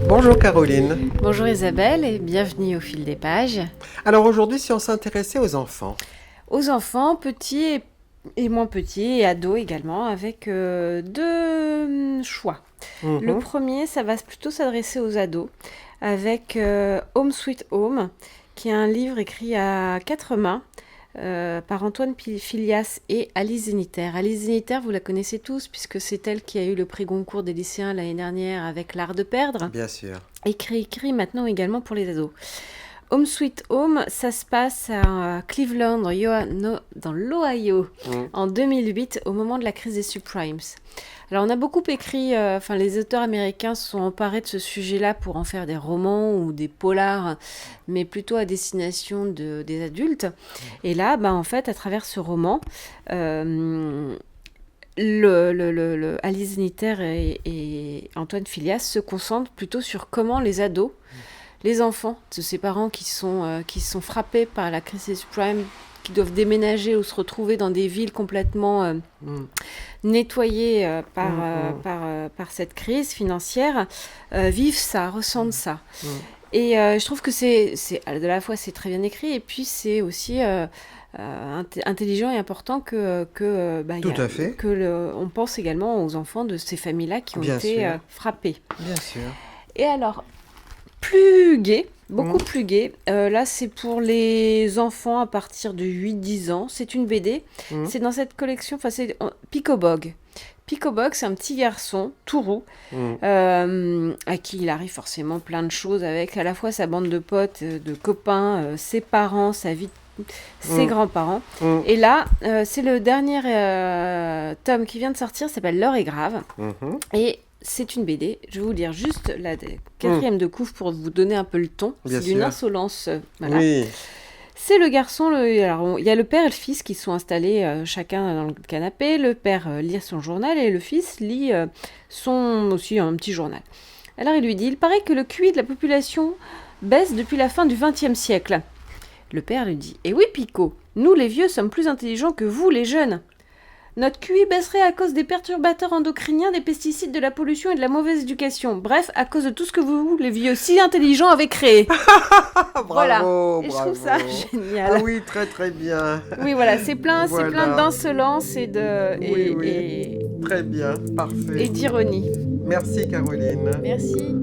Bonjour Caroline. Bonjour Isabelle et bienvenue au fil des pages. Alors aujourd'hui, si on s'intéressait aux enfants. Aux enfants, petits et moins petits, et ados également, avec deux choix. Le premier, ça va plutôt s'adresser aux ados, avec Home Sweet Home, qui est un livre écrit à quatre mains, par Antoine Filias et Alice Zeniter. Alice Zeniter, vous la connaissez tous, puisque c'est elle qui a eu le prix Goncourt des lycéens l'année dernière avec L'Art de perdre. Bien sûr. Écrit maintenant également pour les ados. Home Sweet Home, ça se passe à Cleveland, dans l'Ohio, en 2008, au moment de la crise des subprimes. Alors, on a beaucoup écrit, les auteurs américains se sont emparés de ce sujet-là pour en faire des romans ou des polars, mais plutôt à destination des adultes. Et là, en fait, à travers ce roman, Alice Zeniter et Antoine Filias se concentrent plutôt sur comment les ados, les enfants de ces parents qui sont frappés par la crise des subprimes, qui doivent déménager ou se retrouver dans des villes complètement nettoyées par cette crise financière, vivent ça, ressentent ça. Et je trouve que c'est de la fois c'est très bien écrit, et puis c'est aussi intelligent et important on pense également aux enfants de ces familles-là qui ont été frappés. Bien sûr. Et alors, plus gai, beaucoup plus gai. Là, c'est pour les enfants à partir de 8-10 ans. C'est une BD. C'est dans cette collection, c'est Pico-Bog. Pico-Bog, c'est un petit garçon, tout roux, à qui il arrive forcément plein de choses, avec à la fois sa bande de potes, de copains, ses parents, sa vie, ses grands-parents. Et là, c'est le dernier tome qui vient de sortir, s'appelle L'heure est grave. Et c'est une BD, je vais vous lire juste la quatrième de couve pour vous donner un peu le ton. Bien c'est d'une sûr. insolence. Voilà. Oui. C'est le garçon, alors il y a le père et le fils qui sont installés chacun dans le canapé. Le père lit son journal et le fils lit aussi un petit journal. Alors il lui dit, il paraît que le QI de la population baisse depuis la fin du XXe siècle. Le père lui dit, eh oui Pico, nous les vieux sommes plus intelligents que vous les jeunes. Notre QI baisserait à cause des perturbateurs endocriniens, des pesticides, de la pollution et de la mauvaise éducation. Bref, à cause de tout ce que vous, les vieux si intelligents, avez créé. Bravo, voilà. bravo. Et je trouve ça génial. Ah oui, très très bien. Oui, voilà, c'est plein Voilà. d'insolence et Oui. Très bien, parfait. et d'ironie. Merci Caroline. Merci.